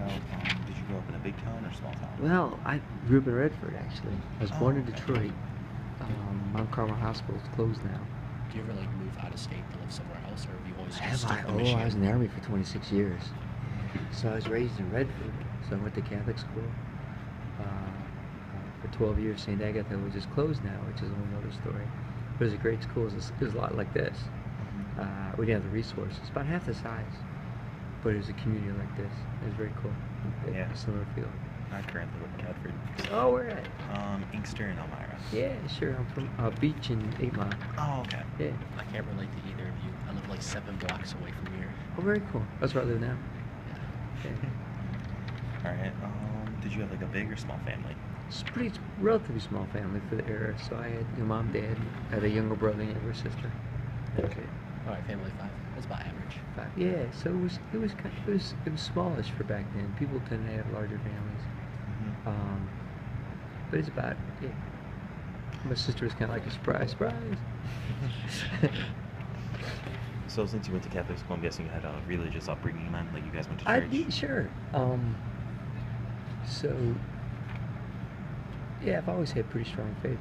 Did you grow up in a big town or small town? Well, I grew up in Redford, actually. I was born in okay. Detroit. Mount Carmel Hospital is closed now. Do you ever like move out of state to live somewhere else, or have you always just Have I? stuck to Oh, Michigan? I was in the Army for 26 years. So I was raised in Redford. So I went to Catholic school for 12 years. St. Agatha, which is closed now, which is a whole other story. But it was a great school. It was a lot like this. We didn't have the resources. About half the size. But it was a community like this. It was very cool. Yeah. Similar feel. I currently live in Catford. Oh, where at? Inkster and Elmira. Yeah, sure. I'm from Beach and 8 Mile. Oh, okay. Yeah. I can't relate to either of you. I live like 7 blocks away from here. Oh, very cool. That's where I live now. Yeah. All right. Did you have like a big or small family? It's a pretty relatively small family for the era. So I had mom, dad, I had a younger brother and younger sister. Okay. All right, family 5. That's about average. 5. Yeah. So it was smallish for back then. People tend to have larger families. But it's about My sister was kind of like a surprise. So since you went to Catholic school, I'm guessing you had a religious upbringing then? Like you guys went to church? Sure. So, yeah, I've always had pretty strong faith.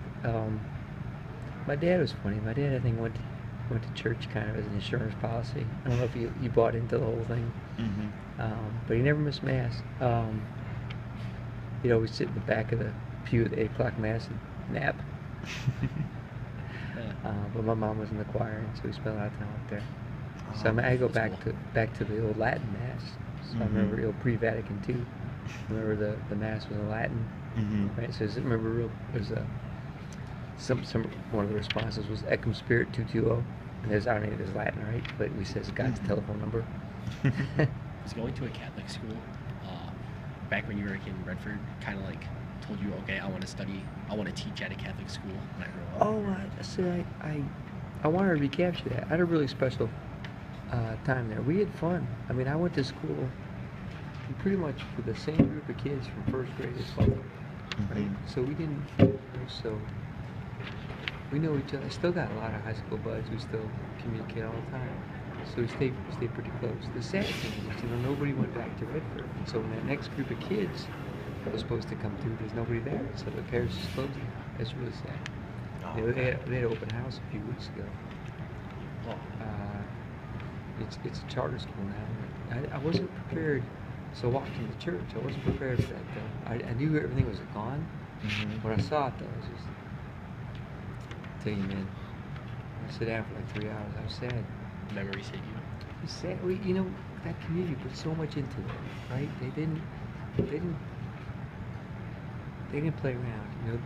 My dad was funny. My dad, I think, went to church kind of as an insurance policy. I don't know if he bought into the whole thing. But he never missed Mass. He'd always sit in the back of the pew at the 8 o'clock Mass and nap. But my mom was in the choir, and so we spent a lot of time up there. So I go back to the old Latin Mass. So I remember pre-Vatican II. I remember the Mass was in Latin. Right? So I remember one of the responses was Ecum Spirit 220, and there's Latin, right? But we says God's telephone number. Was going to a Catholic school back when you were in Redford kind of like told you, okay, I want to teach at a Catholic school when I grow up? I wanted to recapture that. I had a really special time there. We had fun. I mean, I went to school pretty much with the same group of kids from first grade to 12th grade, right? So we know each other. I still got a lot of high school buds. We still communicate all the time. So we stayed pretty close. The sad thing is, nobody went back to Redford. So when that next group of kids was supposed to come through, there's nobody there. So the parish is closed now. That's really sad. They had an open house a few weeks ago. It's a charter school now. I wasn't prepared. So walking to church, I wasn't prepared for that though. I knew everything was gone. When I saw it though, I was just taking it in. I sat down for like 3 hours. I was sad. Memories hit you? It's sad. That community put so much into it, right? They didn't play around,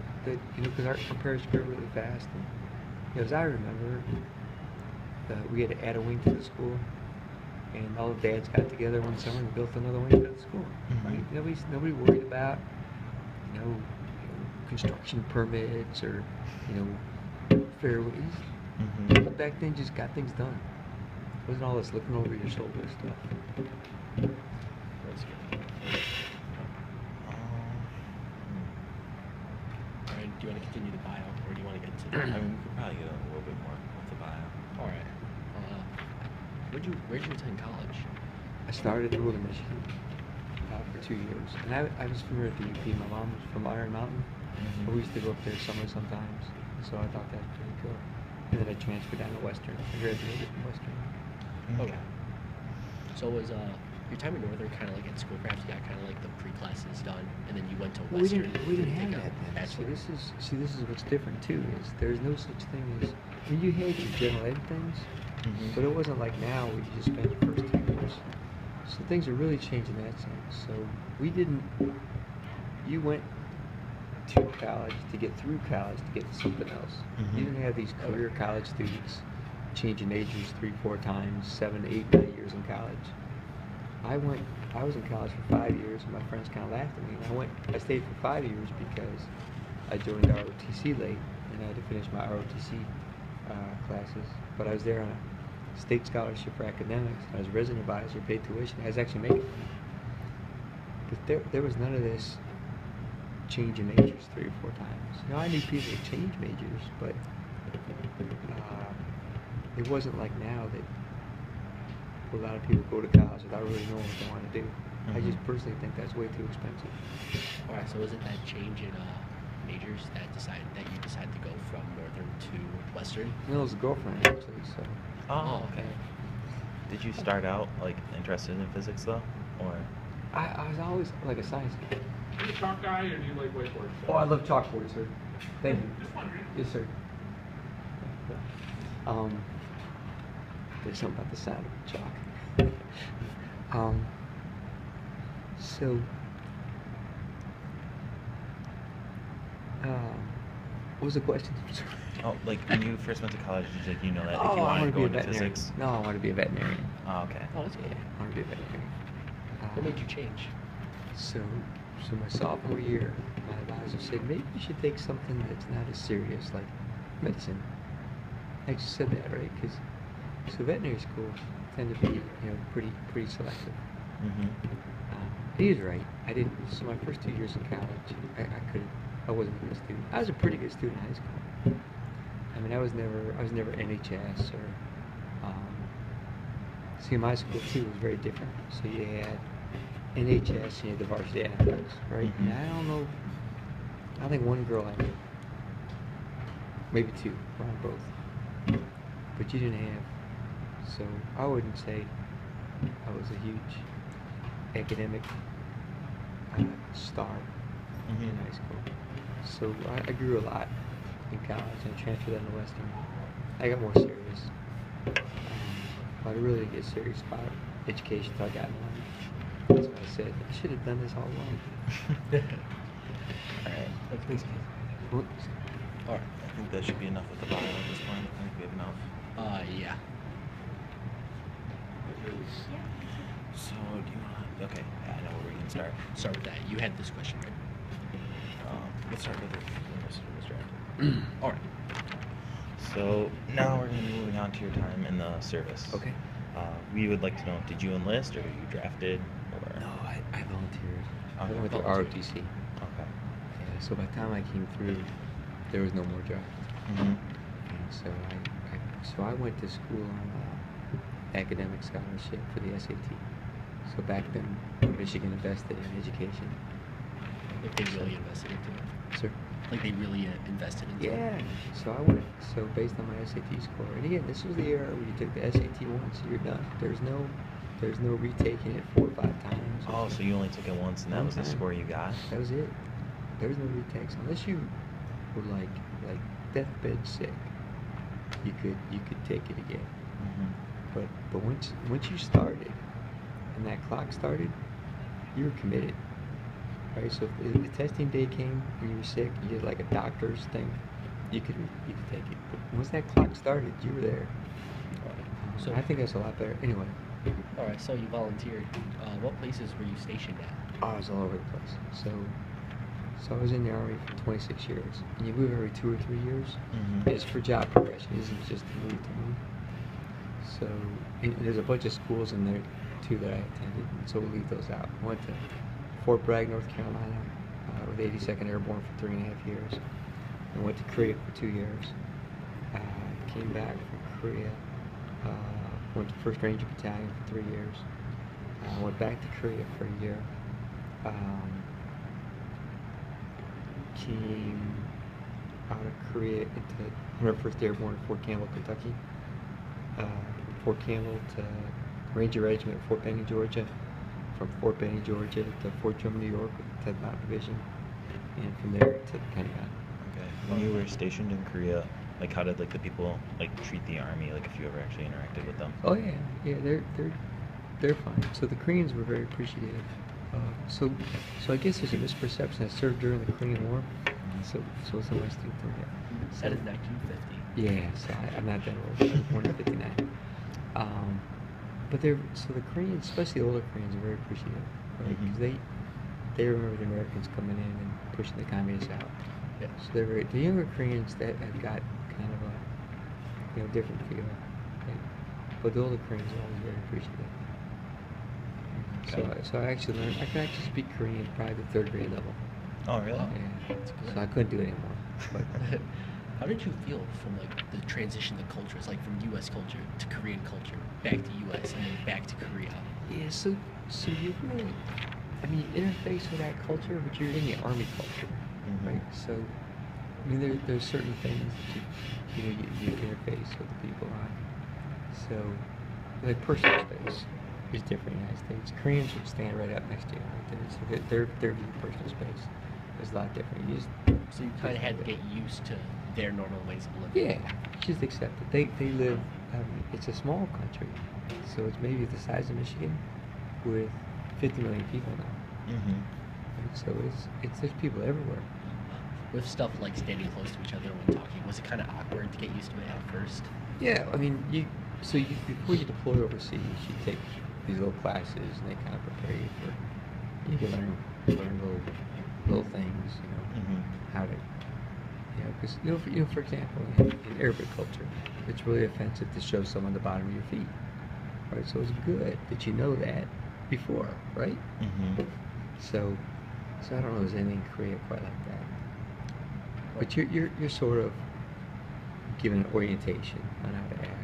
because our parish grew really fast. And, as I remember, we had to add a wing to the school, and all the dads got together one summer and built another wing to the school. Right? Nobody worried about, construction permits or, fairways. But back then, just got things done. It wasn't all this looking over your shoulder stuff. That's good. Ryan, do you want to continue the bio, or do you want to get to the... I mean, we could probably get a little bit more with the bio. All right. Where'd you attend college? I started in Northern Michigan for 2 years. And I was familiar with the UP. My mom was from Iron Mountain. We used to go up there summer sometimes. So I thought that was pretty cool. And then I transferred down to Western. I graduated from Western. Okay. So was your time in Northern kind of like at Schoolcraft? You got kind of like the pre-classes done, and then you went to Western? We didn't have that then. See, this is what's different too. Is there's no such thing as you had your general ed things, but it wasn't like now where you just spend your first 2 years. So things are really changing in that sense. So we didn't. You went to college to get through college to get to something else. You didn't have these career college students changing majors 3-4 times, 7, 8, 9 years in college. I was in college for 5 years, and my friends kind of laughed at me. And I stayed for 5 years because I joined ROTC late, and I had to finish my ROTC classes. But I was there on a state scholarship for academics. I was a resident advisor, paid tuition. I was actually making money. But there was none of this changing majors 3 or 4 times. I knew people would change majors, but it wasn't like now that a lot of people go to college without really knowing what they want to do. I just personally think that's way too expensive. All right. So was it that change in majors that you decided to go from Northern to Western? You know, it was a girlfriend actually, so. Oh, okay. Did you start out like interested in physics though, or? I was always like a science guy. Are you a chalk guy or do you like whiteboards? Oh, I love chalkboard, sir. Thank you. Just wondering. Yes, sir. There's something about the sound of chalk. So, what was the question? Oh, like when you first went to college, did you know that Oh, if you I wanted to wanted to go be a into veterinarian. physics? No, I wanted to be a veterinarian. Oh, okay. Oh, that's Yeah, cool. I wanted to be a veterinarian. What made you change? So my sophomore year, my advisor said maybe you should take something that's not as serious, like medicine. I just said that, right? Because so veterinary schools tend to be, pretty selective. He was right. I didn't. So my first 2 years in college, I wasn't a good student. I was a pretty good student in high school. I mean, I was never NHS or. See, my school too was very different. So you had NHS and you had the varsity athletics, right? And I don't know. I think one girl I knew, maybe two, around both. But you didn't have. So I wouldn't say I was a huge academic star in high school. So I grew a lot in college and transferred that to Western. I got more serious. But I really didn't get serious about education until I got in line. That's what I said. I should have done this all along. Alright. Thanks. What? All right. I think that should be enough with the bio at this point. I think we have enough. Yeah. So, do you want to... Okay, yeah, I know where we can start. Start with that. You had this question, right? Let's start with the University of Australia. All right. So, now we're going to be moving on to your time in the service. Okay. We would like to know, did you enlist or were you drafted? Or... No, I volunteered. I Okay. went to Volunteered. ROTC. Okay. Yeah, so by the time I came through, there was no more jobs. Mm-hmm. And so I went to school on academic scholarship for the SAT. So back then, Michigan invested in education. Like they really invested into it. Sir? Like they really invested into it. Yeah. So I went. So based on my SAT score, and again, this was the era where you took the SAT once, you're done. There's no retaking it 4 or 5 times. Oh, so you only took it once and that One was the time. score you got? That was it. There was no retakes unless you were like deathbed sick. You could take it again. Mm-hmm. But once you started, and that clock started, you were committed. Right. So if the testing day came and you were sick, you did like a doctor's thing, you could take it. But once that clock started, you were there. So I think that's a lot better. Anyway, all right. So you volunteered. What places were you stationed at? I was all over the place. So I was in the Army for 26 years, and you move every 2 or 3 years. Mm-hmm. It's for job progression. It isn't just to move to move. So and there's a bunch of schools in there too that I attended, so we'll leave those out. I went to Fort Bragg, North Carolina, with 82nd Airborne for 3.5 years. I went to Korea for 2 years. Came back from Korea. Went to 1st Ranger Battalion for 3 years. Went back to Korea for a year. Came out of Korea into 101st Airborne at Fort Campbell, Kentucky. From Fort Campbell to Ranger Regiment at Fort Benning, Georgia. From Fort Benning, Georgia to Fort Drum, New York with the 10th Mountain Division. And from there to the Pentagon. Okay. When you were stationed in Korea, like how did like the people like treat the army? Like if you ever actually interacted with them? Oh yeah, they're fine. So the Koreans were very appreciative. So I guess there's a misperception. I served during the Korean War. So some of my students don't get. That is 1950. Yeah, so I'm not that old. I was born in '59. But the Koreans, especially the older Koreans, are very appreciative, right? Because they remember the Americans coming in and pushing the communists out. Yeah. So the younger Koreans that have got kind of a different feel, right? But the older Koreans are always very appreciative. Okay. So I actually learned. I could actually speak Korean probably the 3rd grade level. Oh, really? Yeah. That's good. So I couldn't do it anymore. But How did you feel from like the transition to cultures, like from U.S. culture to Korean culture, back to U.S. and then back to Korea? yeah, so So you really, I mean, you interface with that culture, but you're in the Army culture, right? So, I mean, there's certain things that you interface with the people on. So, like personal space is different in the United States. Koreans would stand right up next to you right there. So their view of personal space is a lot different. You just, So you kind of had to get used to their normal ways of living. yeah, just accept it. They live. It's a small country, so it's maybe the size of Michigan, with 50 million people now. And so it's there's people everywhere. With stuff like standing close to each other when talking, was it kind of awkward to get used to it at first? Yeah, I mean, before you deploy overseas, you take these little classes, and they kind of prepare you for. You can learn little things, how to. Because for example, in Arabic culture, it's really offensive to show someone the bottom of your feet, right? So it's good that you know that before, right? So I don't know if there's anything in Korea quite like that. But you're sort of given an orientation on how to act.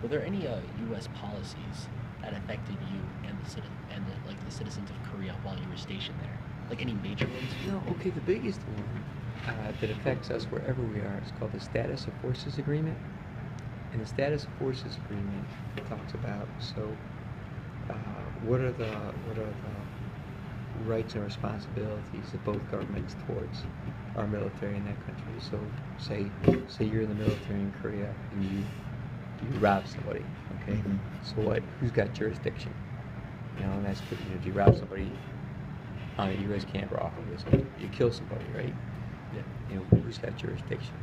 Were there any U.S. policies that affected you and the citizens of Korea while you were stationed there? Like any major ones? No, okay. The biggest one that affects us wherever we are is called the Status of Forces Agreement. And the Status of Forces Agreement talks about what are the rights and responsibilities of both governments towards our military in that country. So say you're in the military in Korea and you rob somebody, okay? So what? Who's got jurisdiction? And that's good. If you rob somebody on a U.S. camp off of this, you kill somebody, right? Yeah. Who's got jurisdiction?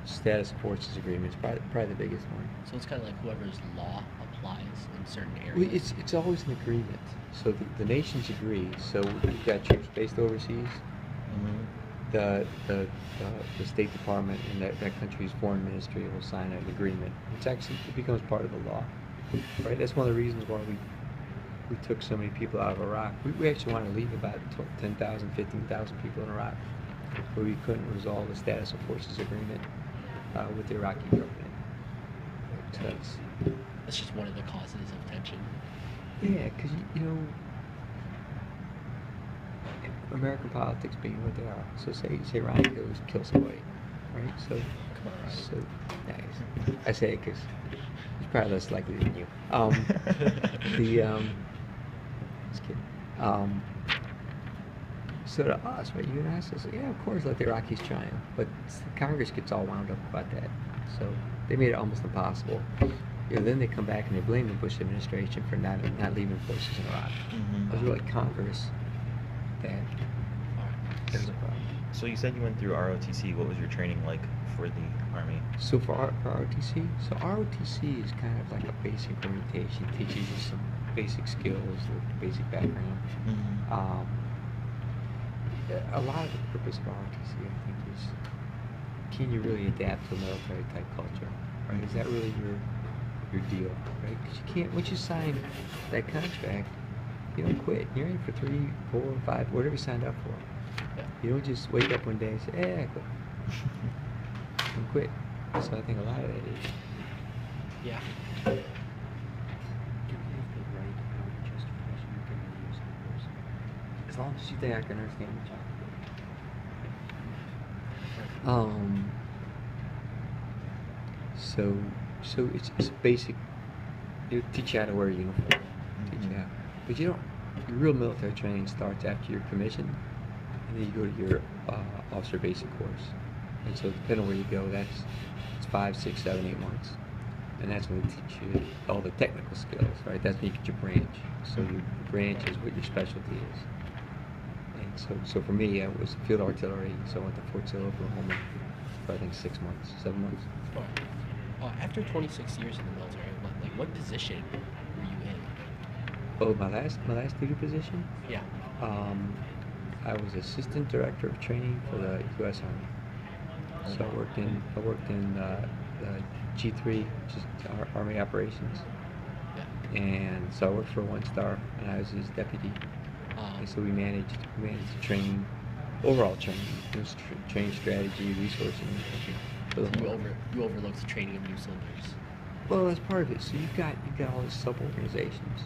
Status of Forces Agreement is probably the biggest one. So it's kind of like whoever's law applies in certain areas. Well, it's always an agreement. So the nations agree. So you've got troops based overseas. The State Department and that country's foreign ministry will sign an agreement. It becomes part of the law, right? That's one of the reasons why we took so many people out of Iraq. We actually wanted to leave about 10,000, 15,000 people in Iraq, but we couldn't resolve the Status of Forces Agreement with the Iraqi government. That's just one of the causes of tension. Yeah, because American politics being what they are. So say Ryan goes kill somebody, right? So Come on, Ryan. so nice. I say it because he's probably less likely than you. Just kidding. So to us, right? You and I says, yeah, of course, let the Iraqis triumph, but Congress gets all wound up about that. So they made it almost impossible. Then they come back and they blame the Bush administration for not leaving forces in Iraq. It was really Congress that was a problem. So you said you went through ROTC. What was your training like for the Army? So for ROTC, ROTC is kind of like a basic orientation, teaches you some basic skills, the basic background. A lot of the purpose of ROTC, I think, is can you really adapt to a military type culture? Right? Is that really your deal? Right? Because you can't, once you sign that contract, you don't quit. You're in for 3, 4, 5, whatever you signed up for. Yeah. You don't just wake up one day and say, "Hey, I quit." And quit. So I think a lot of that is. Yeah. Do we have the right justification for giving the use of force? As long as you think I can understand the job. So it's basic. You teach you how to wear a uniform. Teach you how. But you don't. Your real military training starts after you're commissioned, and then you go to your officer basic course. And so depending on where you go, it's 5, 6, 7, 8 months, and that's when they teach you all the technical skills, right? That's when you get your branch. So your branch is what your specialty is. And so for me, it was field artillery. So I went to Fort Sill, Oklahoma, for I think 6 months, 7 months. After 26 years in the military, what position were you in? Oh, my last duty position? Yeah. I was assistant director of training for the U.S. Army. So I worked in the G3, which is our Army operations. Yeah. And so I worked for 1-star, and I was his deputy. And so we managed the training, overall training, training strategy, resourcing. So you overlooked the training of new soldiers. Well, that's part of it. So you've got all these sub organizations.